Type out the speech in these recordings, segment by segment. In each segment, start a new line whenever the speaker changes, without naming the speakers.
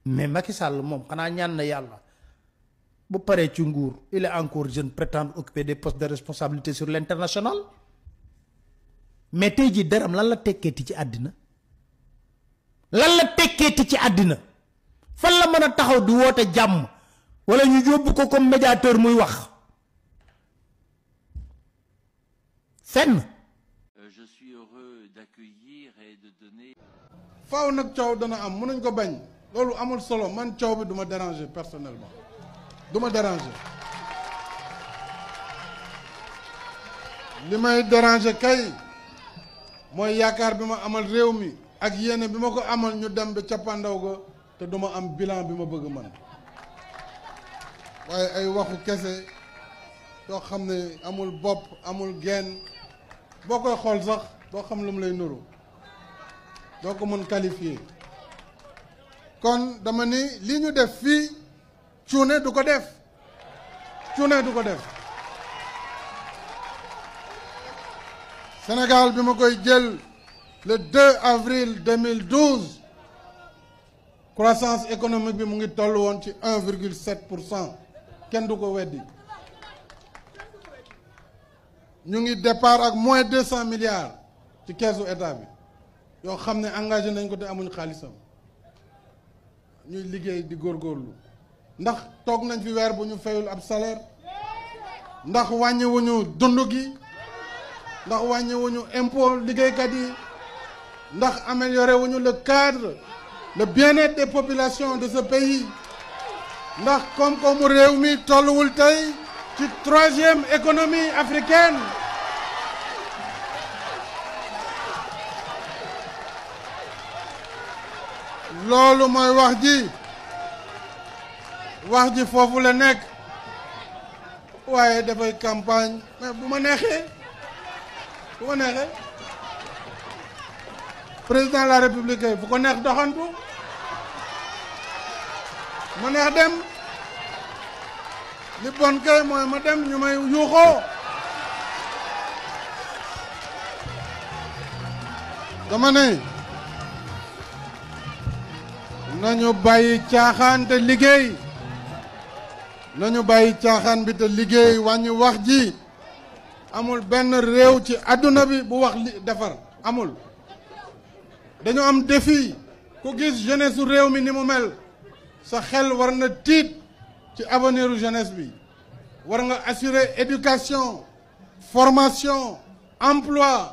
mais Macky Sall moom xanaa ñaan na yàlla bu paree ci nguur il est encore jeune prétend occuper des postes de responsabilité sur l'international mais tey jii deram lan la tekkeeti ci àddina lan la tekkeeti ci àddina fan la mën a taxaw di woote jàmm wala ñu yóbbu ko comme médiateur muy wax fenn.
Je suis heureux d'accueillir et de donner.
faaw nag coow dana am mënuñ ko bañ loolu amul solo man coow bi du ma déranger personnellement du ma déranger li may déranger kay mooy yaakaar bi ma amal réew mi ak yéene bi ma ko amal ñu dem ba cappaandaw ga te du ma am bilan bi ma bëgg man waaye ay waxu kese yoo xam ne amul bopp amul genn boo koy xool sax doo xam lu mu lay nuru doo ko mën qualifier kon dama ni li ñu def fii cuune du ko def cuune du ko def Sénégal bi ma koy jël le 2 avril 2012 croissance économique bi mu ngi toll woon ci 1,7% kenn du ko weddi ñu ngi départ ak moins 200 milliards ci keesu état bi yoo xam ne engagé nañ ko te amuñ xaalisam ñuy liggéey di góorgóorlu ndax toog nañ fi weer bu ñu fayul ab salaire ndax wàññiwuñu dund gi ndax wàññiwuñu impôt liggéeykat yi ndax amélioré wuñu le cadre le bien-être des populations de ce pays ndax koom-koomu réew mi tolluwul tey ci 3e économie africaine loolu mooy wax ji foofu la nekk waaye dafay campagne mais bu ma neexee président de la république fu ko neex doxantu ma neex dem li bon kay mooy ma dem ñu may yuuxoo dama ne nañu bàyyi caaxaan te liggéey nañu bàyyi caaxaan bi te liggéey wàññi wax ji amul benn réew ci àdduna bi bu wax li defar amul dañu am défi ku gis jeunesse su réew mi ni mu mel sa xel war na tiit ci avenir u jeunesse bi war nga assurer éducation formation emploi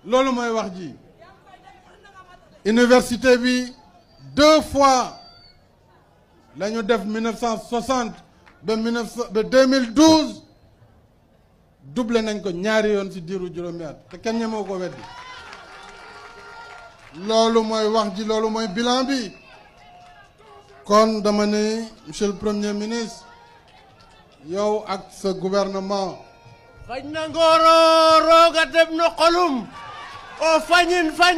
loolu mooy wax ji université bi 2 fois la ñu def 1960 ba 2012 doublé nañ ko ñaari yoon ci diiru juróomi at te kenn ñemoo ko weddi loolu mooy wax ji loolu mooy bilan bi kon dama ne monsieur le premier ministre yow ak sa gouvernement
fañ na ngooro rooga deb no xolum o fañin fañ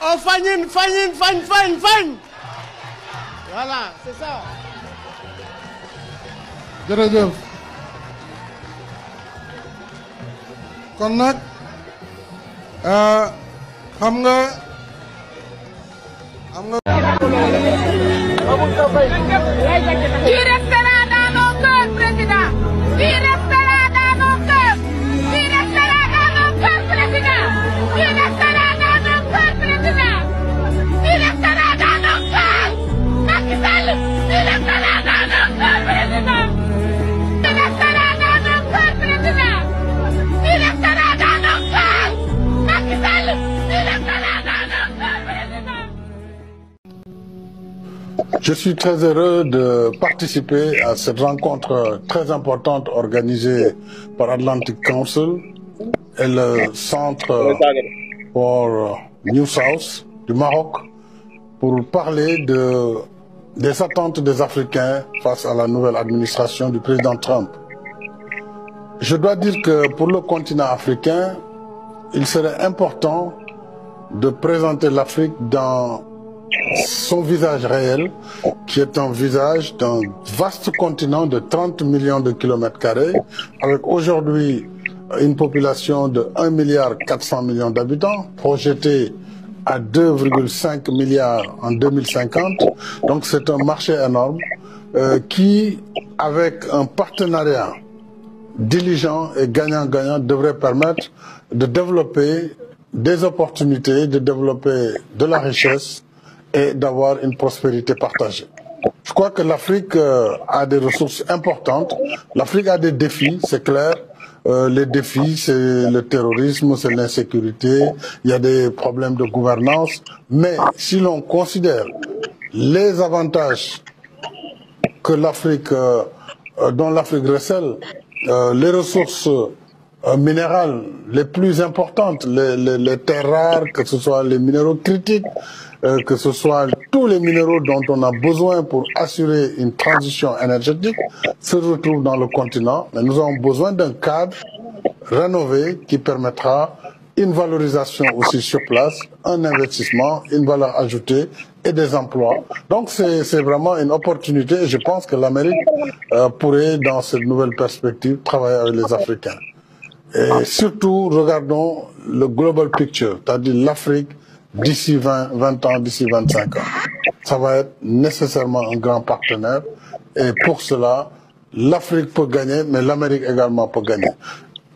o fañin fañ voilà c'est ça
jërëjëf kon nag xam nga
Il restera dans nos cœurs, président. Il restera dans nos cœurs. Il restera dans nos cœurs, président. Il restera dans nos cœurs, président. Il restera dans nos cœurs. Macky Sall, il restera dans nos cœurs, président. Il restera dans nos cœurs, président. Il restera dans nos cœurs. Macky Sall, il restera dans nos cœurs, président.
Je suis très heureux de participer à cette rencontre très importante organisée par Atlantic Council et le Centre pour New South du Maroc pour parler des attentes des Africains face à la nouvelle administration du président Trump. Je dois dire que pour le continent africain, il serait important de présenter l'Afrique dans son visage réel, qui est un visage d'un vaste continent de 30 millions de kilomètres carrés, avec aujourd'hui une population de 1,4 milliard d'habitants, projetée à 2,5 milliards en 2050. Donc c'est un marché énorme qui, avec un partenariat diligent et gagnant-gagnant, devrait permettre de développer des opportunités, de développer de la richesse et d'avoir une prospérité partagée. Je crois que l'Afrique a des ressources importantes. L'Afrique a des défis, c'est clair. Les défis, c'est le terrorisme, c'est l'insécurité, il y a des problèmes de gouvernance. Mais si l'on considère les avantages que l'Afrique, dont l'Afrique recèle, les ressources minérales les plus importantes, les terres rares, que ce soit les minéraux critiques, que ce soit tous les minéraux dont on a besoin pour assurer une transition énergétique, se retrouvent dans le continent. Mais nous avons besoin d'un cadre rénové qui permettra une valorisation aussi sur place, un investissement, une valeur ajoutée et des emplois. Donc c'est vraiment une opportunité et je pense que l'Amérique pourrait, dans cette nouvelle perspective, travailler avec les Africains. Et surtout, regardons le global picture, c'est-à-dire l'Afrique d'ici 20 ans, d'ici 25 ans. Ça va être nécessairement un grand partenaire et pour cela, l'Afrique peut gagner, mais l'Amérique également peut gagner.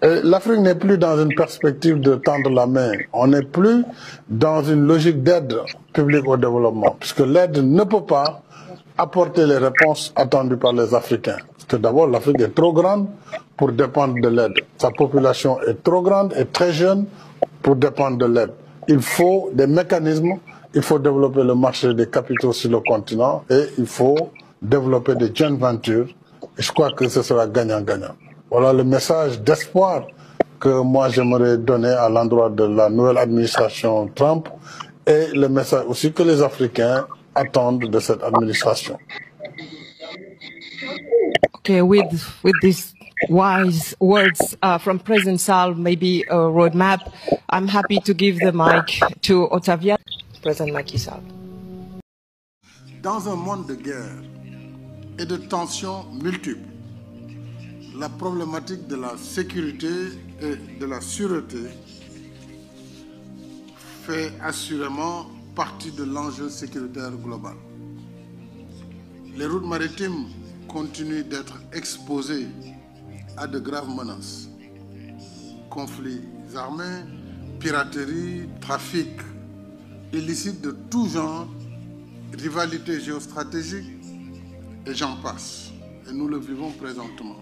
L'Afrique n'est plus dans une perspective de tendre la main. On n'est plus dans une logique d'aide publique au développement, puisque l'aide ne peut pas apporter les réponses attendues par les Africains. Parce que d'abord, l'Afrique est trop grande pour dépendre de l'aide. Sa population est trop grande et très jeune pour dépendre de l'aide. Il faut des mécanismes, il faut développer le marché des capitaux sur le continent et il faut développer des joint ventures. Et je crois que ce sera gagnant-gagnant. Voilà le message d'espoir que moi j'aimerais donner à l'endroit de la nouvelle administration Trump et le message aussi que les Africains attendent de cette administration.
Okay, with these wise words from President Sall, maybe a roadmap, I'm happy to give the mic to Ottavia. President Macky Sall.
Dans un monde de guerre et de tensions multiples, la problématique de la sécurité et de la sûreté fait assurément partie de l'enjeu sécuritaire global. Les routes maritimes continuent d'être exposées à de graves menaces. Conflits armés, piraterie, trafic illicite de tout genre, rivalité géostratégique et j'en passe. Et nous le vivons présentement.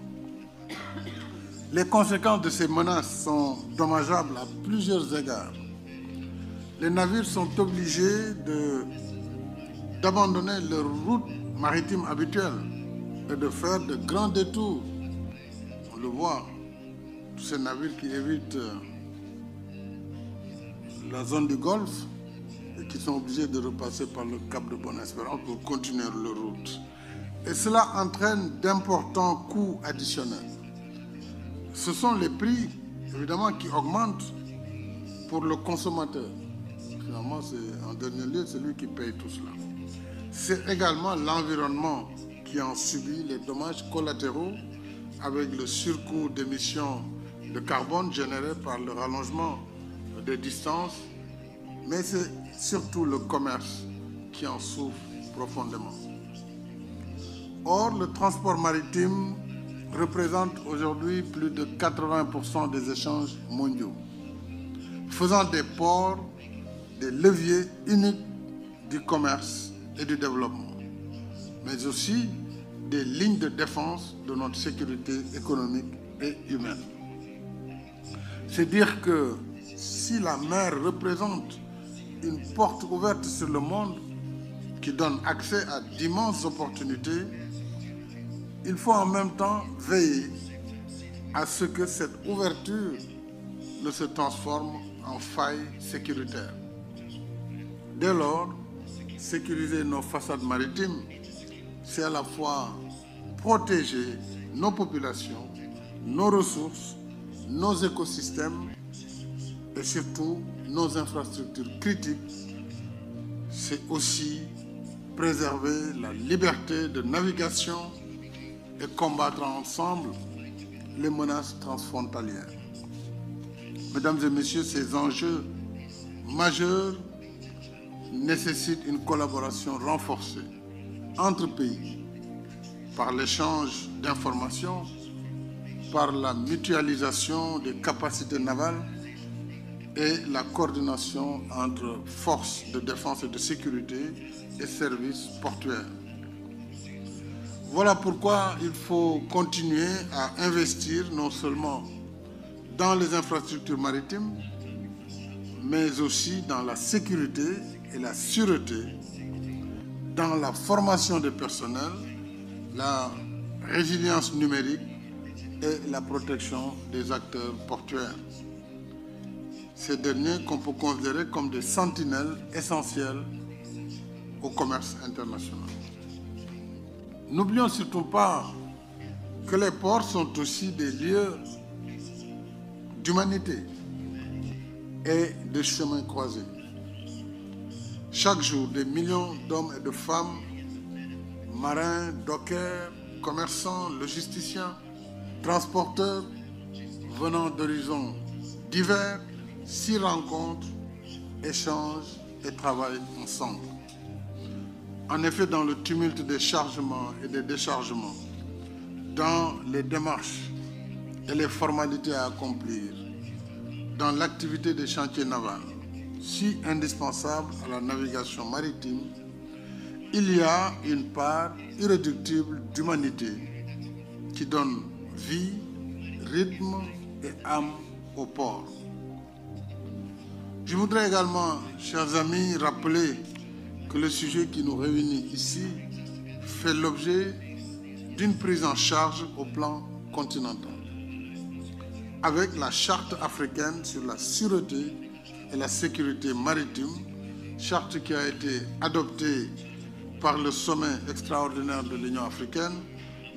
Les conséquences de ces menaces sont dommageables à plusieurs égards. Les navires sont obligés d'abandonner leur route maritime habituelle et de faire de grands détours. On le voit, tous ces navires qui évitent la zone du Golfe et qui sont obligés de repasser par le Cap de Bonne-Espérance pour continuer leur route. Et cela entraîne d'importants coûts additionnels. Ce sont les prix, évidemment, qui augmentent pour le consommateur. Finalement, c'est en dernier lieu celui qui paye tout cela. C'est également l'environnement qui en subit les dommages collatéraux avec le surcoût d'émissions de carbone généré par le rallongement des distances, mais c'est surtout le commerce qui en souffre profondément. Or, le transport maritime représente aujourd'hui plus de 80% des échanges mondiaux, faisant des ports des leviers uniques du commerce et du développement, mais aussi des lignes de défense de notre sécurité économique et humaine. C'est dire que si la mer représente une porte ouverte sur le monde qui donne accès à d'immenses opportunités, il faut en même temps veiller à ce que cette ouverture ne se transforme en faille sécuritaire. Dès lors, sécuriser nos façades maritimes, c'est à la fois protéger nos populations, nos ressources, nos écosystèmes et surtout nos infrastructures critiques. C'est aussi préserver la liberté de navigation et combattre ensemble les menaces transfrontalières. Mesdames et messieurs, ces enjeux majeurs
nécessite une collaboration renforcée entre pays par l'échange d'informations, par la mutualisation des capacités navales et la coordination entre forces de défense et de sécurité et services portuaires. Voilà pourquoi il faut continuer à investir non seulement dans les infrastructures maritimes, mais aussi dans la sécurité et la sûreté, dans la formation des personnels, la résilience numérique et la protection des acteurs portuaires. Ces derniers qu'on peut considérer comme des sentinelles essentielles au commerce international. N'oublions surtout pas que les ports sont aussi des lieux d'humanité et de chemins croisés. Chaque jour, des millions d'hommes et de femmes, marins, dockers, commerçants, logisticiens, transporteurs, venant d'horizons divers, s'y rencontrent, échangent et travaillent ensemble. En effet, dans le tumulte des chargements et des déchargements, dans les démarches et les formalités à accomplir, dans l'activité des chantiers navals, si indispensable à la navigation maritime, il y a une part irréductible d'humanité qui donne vie, rythme et âme au port. Je voudrais également, chers amis, rappeler que le sujet qui nous réunit ici fait l'objet d'une prise en charge au plan continental, avec la Charte africaine sur la sûreté et la sécurité maritime, charte qui a été adoptée par le sommet extraordinaire de l'Union africaine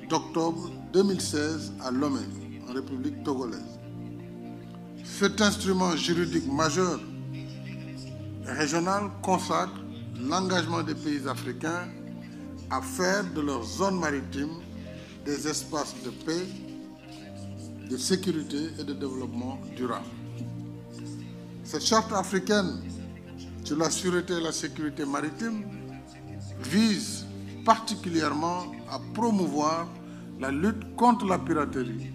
d'octobre 2016 à Lomé, en République togolaise. Cet instrument juridique majeur et régional consacre l'engagement des pays africains à faire de leurs zones maritimes des espaces de paix, de sécurité et de développement durable. Cette charte africaine sur la sûreté et la sécurité maritime vise particulièrement à promouvoir la lutte contre la piraterie,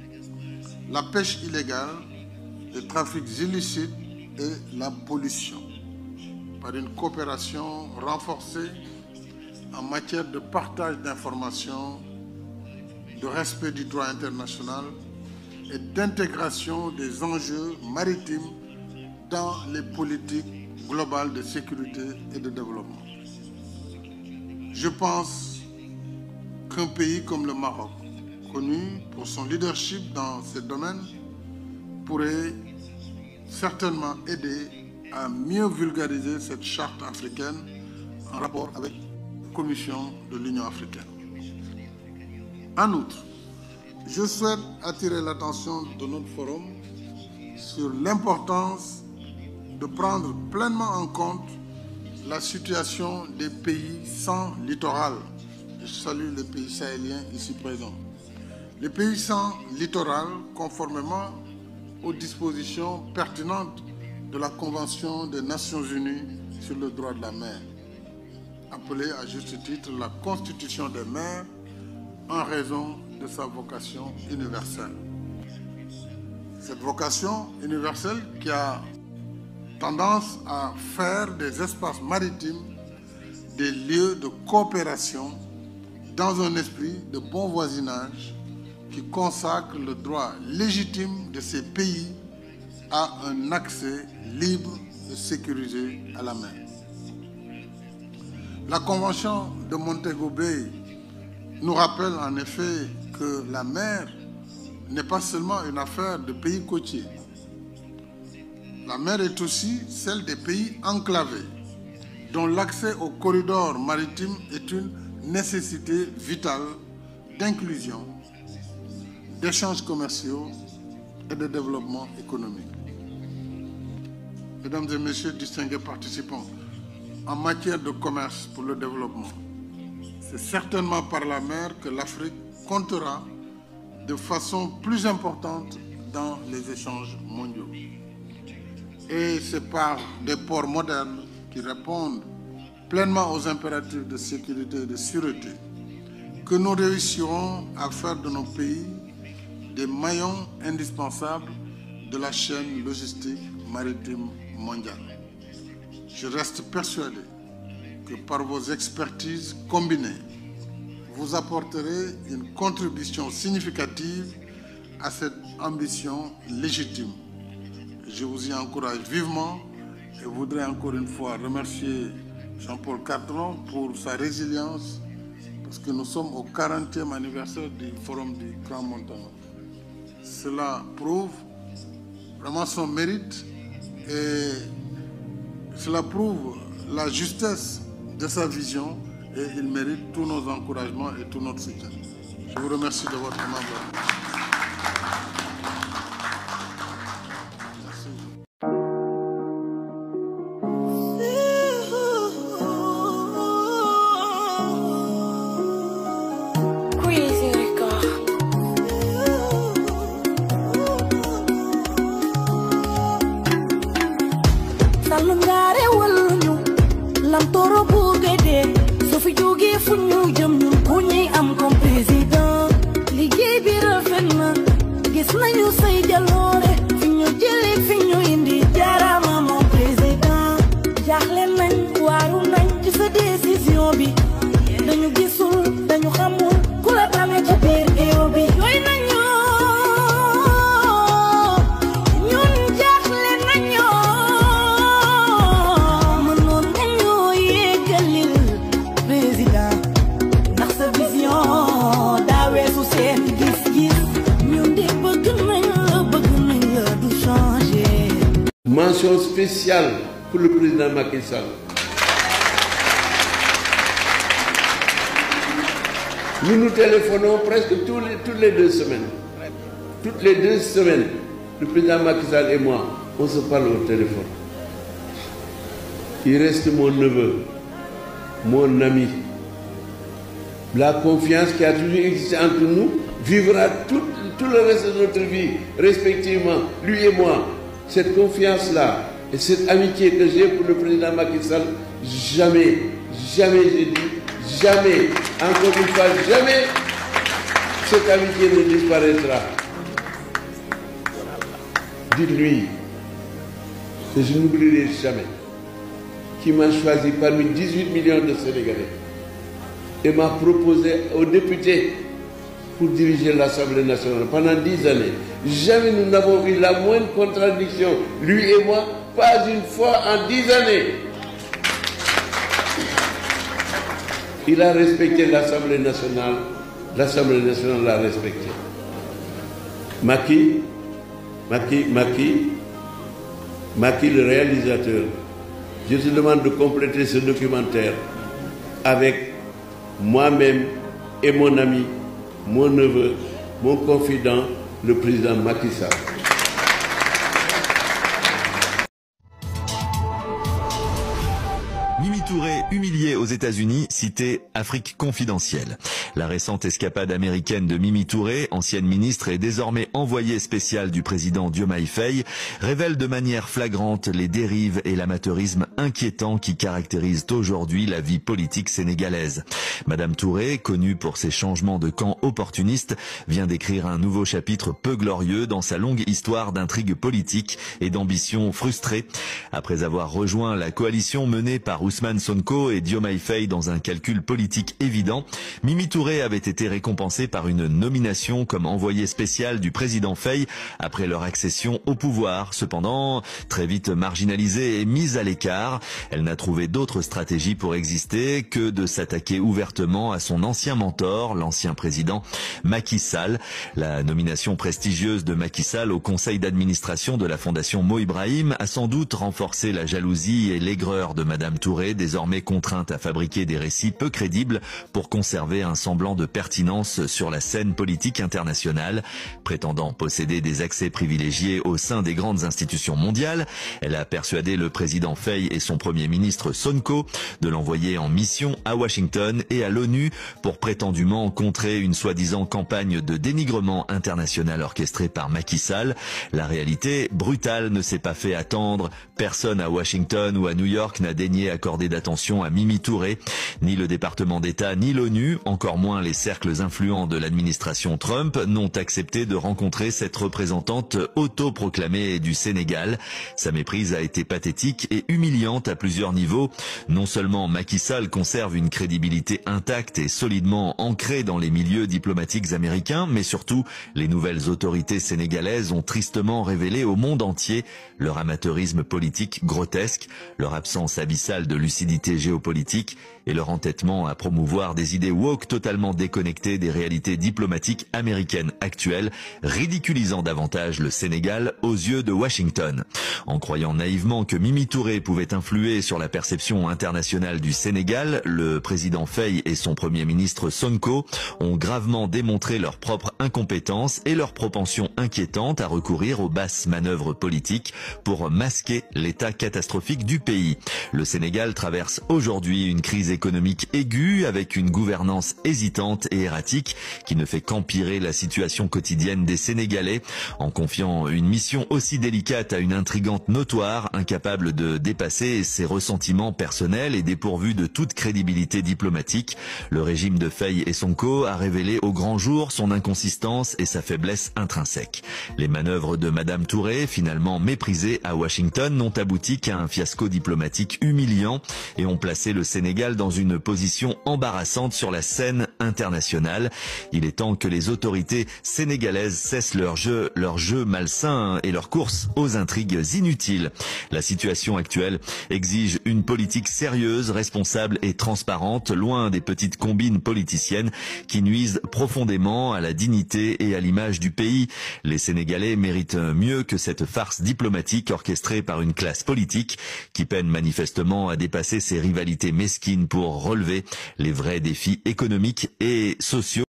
la pêche illégale, les trafics illicites et la pollution, par une coopération renforcée en matière de partage d'informations, de respect du droit international et d'intégration des enjeux maritimes dans les politiques globales de sécurité et de développement. Je pense qu'un pays comme le Maroc, connu pour son leadership dans ces domaines, pourrait certainement aider à mieux vulgariser cette charte africaine en rapport avec la Commission de l'Union africaine. En outre, je souhaite attirer l'attention de notre forum sur l'importance de prendre pleinement en compte la situation des pays sans littoral. Je salue les pays sahéliens ici présents. Les pays sans littoral, conformément aux dispositions pertinentes de la Convention des Nations Unies sur le droit de la mer, appelée à juste titre la Constitution des mers, en raison de sa vocation universelle. Cette vocation universelle qui a tendance à faire des espaces maritimes des lieux de coopération dans un esprit de bon voisinage qui consacre le droit légitime de ces pays à un accès libre et sécurisé à la mer. La Convention de Montego Bay nous rappelle en effet que la mer n'est pas seulement une affaire de pays côtiers. La mer est aussi celle des pays enclavés, dont l'accès aux corridors maritimes est une nécessité vitale d'inclusion, d'échanges commerciaux et de développement économique. Mesdames et messieurs, distingués participants, en matière de commerce pour le développement, c'est certainement par la mer que l'Afrique comptera de façon plus importante dans les échanges mondiaux. Et c'est par des ports modernes qui répondent pleinement aux impératifs de sécurité et de sûreté, que nous réussirons à faire de nos pays des maillons indispensables de la chaîne logistique maritime mondiale. Je reste persuadé que par vos expertises combinées, vous apporterez une contribution significative à cette ambition légitime. Je vous y encourage vivement et voudrais encore une fois remercier Jean-Paul Cartron pour sa résilience parce que nous sommes au 40e anniversaire du Forum du Grand Montano. Cela prouve vraiment son mérite et cela prouve la justesse de sa vision et il mérite tous nos encouragements et tout notre soutien. Je vous remercie de votre aimable.
Mention spéciale pour le président Macky Sall. Nous nous téléphonons presque toutes les 2 semaines. Toutes les 2 semaines, le président Macky Sall et moi, on se parle au téléphone. Il reste mon neveu, mon ami. La confiance qui a toujours existé entre nous vivra tout le reste de notre vie, respectivement, lui et moi. Cette confiance-là et cette amitié que j'ai pour le président Macky Sall, jamais, j'ai dit, jamais, encore une fois, jamais, cette amitié ne disparaîtra. Dites-lui que je n'oublierai jamais qu'il m'a choisi parmi 18 millions de Sénégalais et m'a proposé aux députés pour diriger l'Assemblée nationale pendant 10 années. Jamais nous n'avons eu la moindre contradiction, lui et moi, pas une fois en 10 années. Il a respecté l'Assemblée nationale l'a respecté. Macky, le réalisateur, je te demande de compléter ce documentaire avec moi-même et mon ami, mon neveu, mon confident, le président Macky Sall.
Mimi Touré, humiliée aux États-Unis, cité Afrique confidentielle. La récente escapade américaine de Mimi Touré, ancienne ministre et désormais envoyée spéciale du président Diomaye Faye, révèle de manière flagrante les dérives et l'amateurisme inquiétant qui caractérisent aujourd'hui la vie politique sénégalaise. Madame Touré, connue pour ses changements de camp opportunistes, vient d'écrire un nouveau chapitre peu glorieux dans sa longue histoire d'intrigues politiques et d'ambitions frustrées. Après avoir rejoint la coalition menée par Ousmane Sonko et Diomaye Faye dans un calcul politique évident, Mimi Touré avait été récompensée par une nomination comme envoyée spéciale du président Faye après leur accession au pouvoir. Cependant, très vite marginalisée et mise à l'écart, elle n'a trouvé d'autre stratégie pour exister que de s'attaquer ouvertement à son ancien mentor, l'ancien président Macky Sall. La nomination prestigieuse de Macky Sall au conseil d'administration de la fondation Mo Ibrahim a sans doute renforcé la jalousie et l'aigreur de Madame Touré, désormais contrainte à fabriquer des récits peu crédibles pour conserver un semblant de pertinence sur la scène politique internationale. Prétendant posséder des accès privilégiés au sein des grandes institutions mondiales, elle a persuadé le président Faye et son premier ministre Sonko de l'envoyer en mission à Washington et à l'ONU pour prétendument contrer une soi-disant campagne de dénigrement international orchestrée par Macky Sall. La réalité brutale ne s'est pas fait attendre. Personne à Washington ou à New York n'a daigné accorder d'attention réception à Mimi Touré. Ni le département d'État ni l'ONU, encore moins les cercles influents de l'administration Trump, n'ont accepté de rencontrer cette représentante autoproclamée du Sénégal. Sa méprise a été pathétique et humiliante à plusieurs niveaux. Non seulement Macky Sall conserve une crédibilité intacte et solidement ancrée dans les milieux diplomatiques américains, mais surtout, les nouvelles autorités sénégalaises ont tristement révélé au monde entier leur amateurisme politique grotesque, leur absence abyssale de lucidité géopolitique et leur entêtement à promouvoir des idées woke totalement déconnectées des réalités diplomatiques américaines actuelles, ridiculisant davantage le Sénégal aux yeux de Washington. En croyant naïvement que Mimi Touré pouvait influer sur la perception internationale du Sénégal, le président Faye et son premier ministre Sonko ont gravement démontré leur propre incompétence et leur propension inquiétante à recourir aux basses manœuvres politiques pour masquer l'état catastrophique du pays. Le Sénégal traverse aujourd'hui une crise économique aiguë avec une gouvernance hésitante et erratique qui ne fait qu'empirer la situation quotidienne des Sénégalais en confiant une mission aussi délicate à une intrigante notoire incapable de dépasser ses ressentiments personnels et dépourvue de toute crédibilité diplomatique. Le régime de Faye et Sonko a révélé au grand jour son inconsistance et sa faiblesse intrinsèque. Les manœuvres de Madame Touré, finalement méprisées à Washington, n'ont abouti qu'à un fiasco diplomatique humiliant et ont placé le Sénégal dans une position embarrassante sur la scène internationale. Il est temps que les autorités sénégalaises cessent leur jeu malsain et leur course aux intrigues inutiles. La situation actuelle exige une politique sérieuse, responsable et transparente, loin des petites combines politiciennes qui nuisent profondément à la dignité et à l'image du pays. Les Sénégalais méritent mieux que cette farce diplomatique orchestrée par une classe politique qui peine manifestement à dépasser ses rivalités mesquines pour relever les vrais défis économiques et sociaux